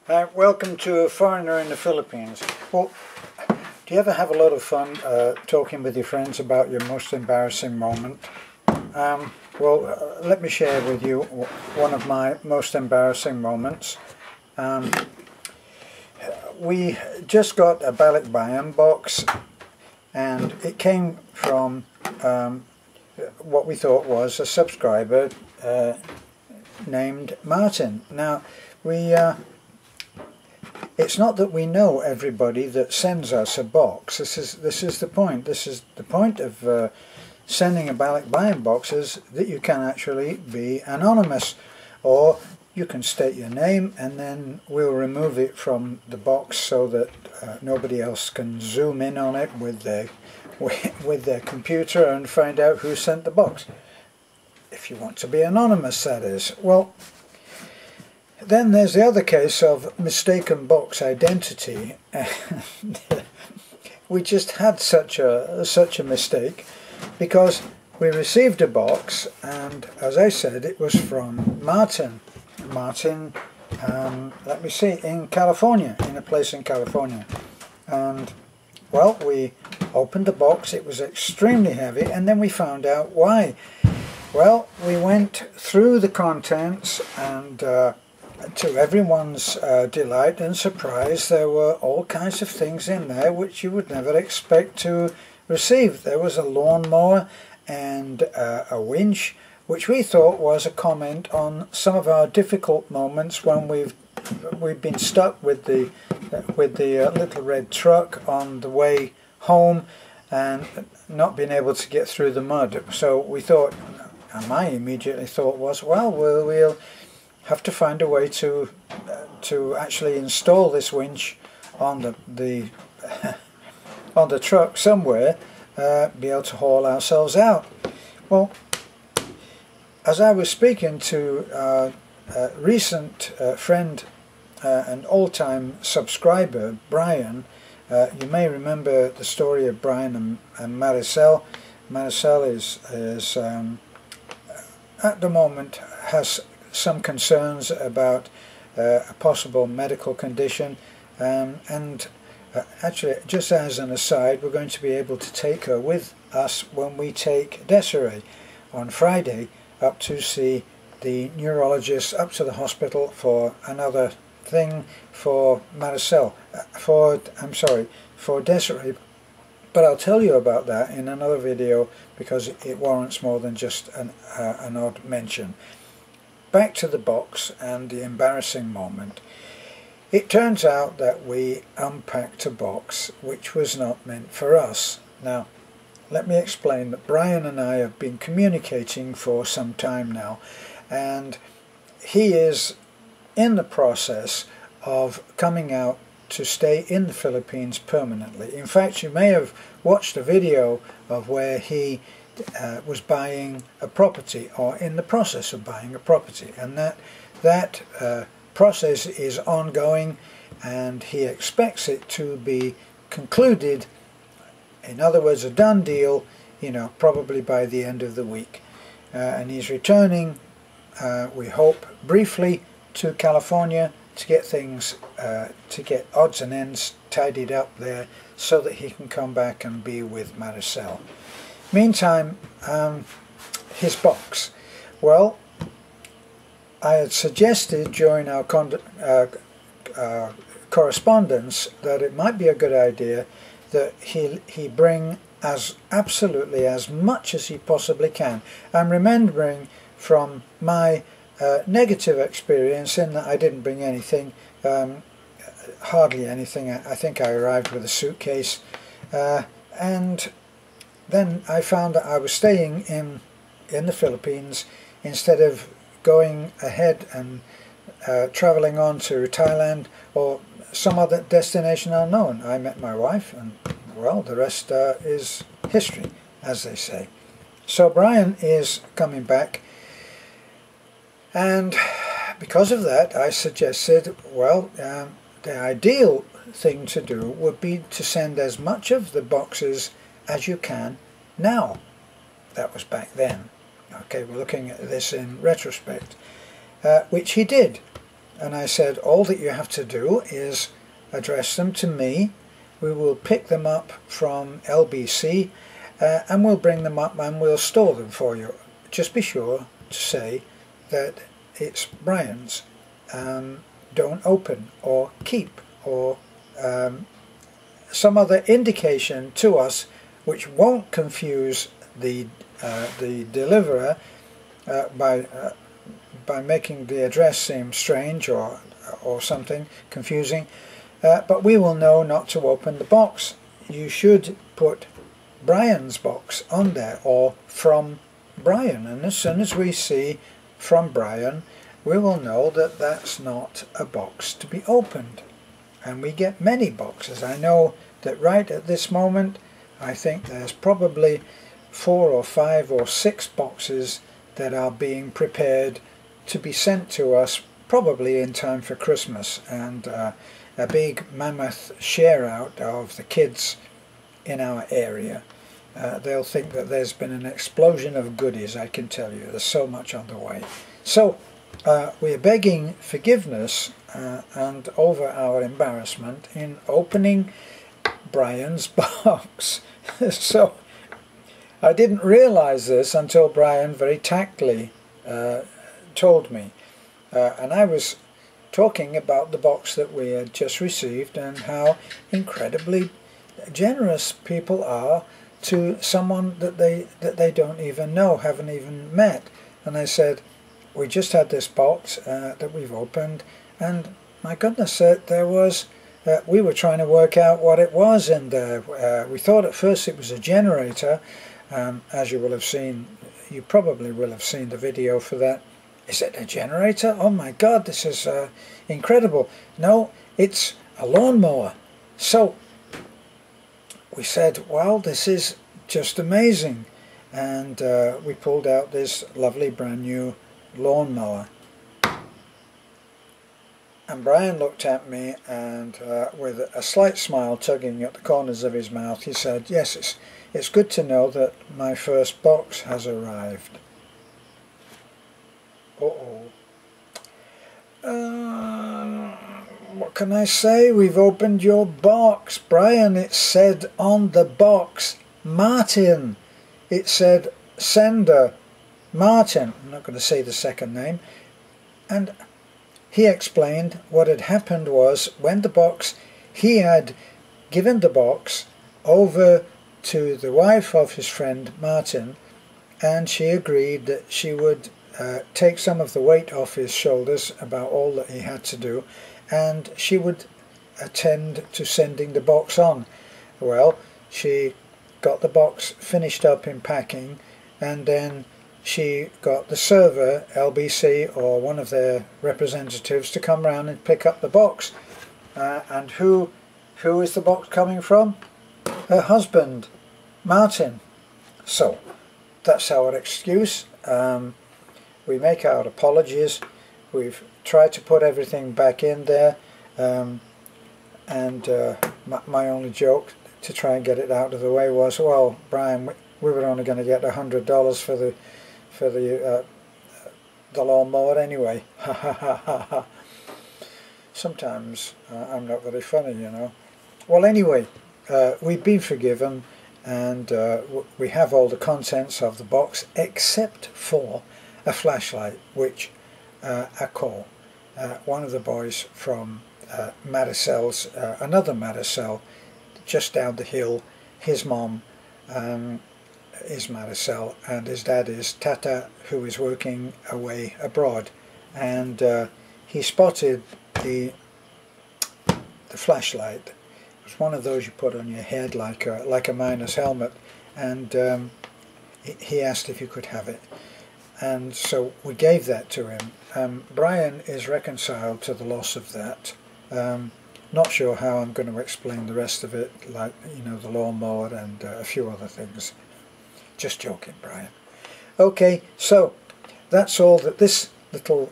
Welcome to A Foreigner in the Philippines. Well, do you ever have a lot of fun talking with your friends about your most embarrassing moment? Let me share with you one of my most embarrassing moments. We just got a Balikbayan box, and it came from what we thought was a subscriber named Martin. Now, it's not that we know everybody that sends us a box. This is the point. This is the point of sending a Balikbayan box, is that you can actually be anonymous, or you can state your name and then we'll remove it from the box so that nobody else can zoom in on it with their computer and find out who sent the box. If you want to be anonymous, that is. Well, then there's the other case of mistaken box identity. We just had such a mistake, because we received a box, and as I said, it was from Martin, let me see, in California, in a place in California. And well, we opened the box, it was extremely heavy, and then we found out why. Well, we went through the contents, and to everyone's delight and surprise, there were all kinds of things in there which you would never expect to receive. There was a lawnmower and a winch, which we thought was a comment on some of our difficult moments when we've been stuck with the little red truck on the way home and not been able to get through the mud. So we thought, and my immediately thought was, well, we'll have to find a way to actually install this winch on the on the truck somewhere, be able to haul ourselves out. Well, as I was speaking to a recent friend, an old-time subscriber, Brian, you may remember the story of Brian and Maricel. Maricel is at the moment has some concerns about a possible medical condition, and actually, just as an aside, we're going to be able to take her with us when we take Desiree on Friday up to see the neurologist, up to the hospital for another thing for Maricel, for Desiree. But I'll tell you about that in another video, because it warrants more than just an odd mention. Back to the box and the embarrassing moment. It turns out that we unpacked a box which was not meant for us. Now, let me explain that Brian and I have been communicating for some time now, and he is in the process of coming out to stay in the Philippines permanently. In fact, you may have watched a video of where he was buying a property, or in the process of buying a property, and that process is ongoing, and he expects it to be concluded, in other words, a done deal, probably by the end of the week. And he's returning, we hope, briefly to California to get things, to get odds and ends tidied up there, so that he can come back and be with Maricel. Meantime, his box. Well, I had suggested during our correspondence that it might be a good idea that he bring absolutely as much as he possibly can. I'm remembering from my negative experience in that I didn't bring anything, hardly anything. I think I arrived with a suitcase, and then I found that I was staying in the Philippines instead of going ahead and travelling on to Thailand or some other destination unknown. I met my wife, and well, the rest is history, as they say. So Brian is coming back, and because of that, I suggested, well, the ideal thing to do would be to send as much of the boxes as you can now. That was back then. Okay, we're looking at this in retrospect, which he did. And I said, all that you have to do is address them to me. We will pick them up from LBC and we'll bring them up and we'll store them for you. Just be sure to say that it's Brian's. Don't open or keep or some other indication to us which won't confuse the deliverer by making the address seem strange or something confusing, but we will know not to open the box. You should put Brian's box on there, or from Brian, and as soon as we see from Brian, we will know that that's not a box to be opened. And we get many boxes. I know that right at this moment I think there's probably 4 or 5 or 6 boxes that are being prepared to be sent to us, probably in time for Christmas, and a big mammoth share out of the kids in our area. They'll think that there's been an explosion of goodies, I can tell you. There's so much on the way. So we are begging forgiveness and over our embarrassment in opening Brian's box. So I didn't realize this until Brian very tactfully told me, and I was talking about the box that we had just received and how incredibly generous people are to someone that they don't even know, haven't even met. And I said, we just had this box that we've opened, and my goodness, there was we were trying to work out what it was in there. We thought at first it was a generator. As you will have seen, you probably will have seen the video for that. Is it a generator? Oh my God, this is incredible. No, it's a lawnmower. So we said, well, this is just amazing. And we pulled out this lovely brand new lawnmower. And Brian looked at me and with a slight smile tugging at the corners of his mouth, he said, yes, it's good to know that my first box has arrived. What can I say? We've opened your box, Brian. It said on the box, Martin. It said sender, Martin. I'm not going to say the second name. And he explained what had happened was when the box, he had given the box over to the wife of his friend Martin, and she agreed that she would take some of the weight off his shoulders about all that he had to do, and she would attend to sending the box on. Well, she got the box finished up in packing, and then she got the server, LBC, or one of their representatives, to come round and pick up the box. And who is the box coming from? Her husband, Martin. So that's our excuse. We make our apologies. We've tried to put everything back in there, and my only joke to try and get it out of the way was, well, Brian, we were only going to get $100 for the lawnmower anyway. Ha ha ha ha ha. Sometimes I'm not very funny, you know. Well, anyway, we've been forgiven, and we have all the contents of the box except for a flashlight, which Akko, one of the boys from Maricel's, another Maricel, just down the hill, his mom is Maricel and his dad is Tata, who is working away abroad, and he spotted the flashlight. It was one of those you put on your head like a miner's helmet, and he asked if you could have it, and so we gave that to him. Brian is reconciled to the loss of that. Not sure how I'm going to explain the rest of it, like, you know, the lawnmower and a few other things. Just joking, Brian. Okay, so that's all that this little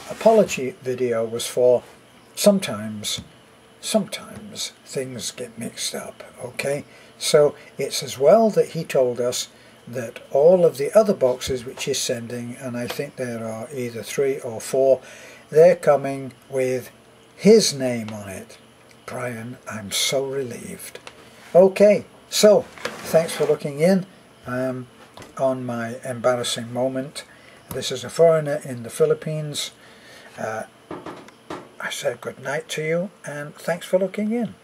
apology video was for. Sometimes things get mixed up, okay? So it's as well that he told us that all of the other boxes which he's sending, and I think there are either 3 or 4, they're coming with his name on it. Brian, I'm so relieved. Okay, so thanks for looking in on my embarrassing moment. This is a foreigner in the Philippines. I said good night to you, and thanks for looking in.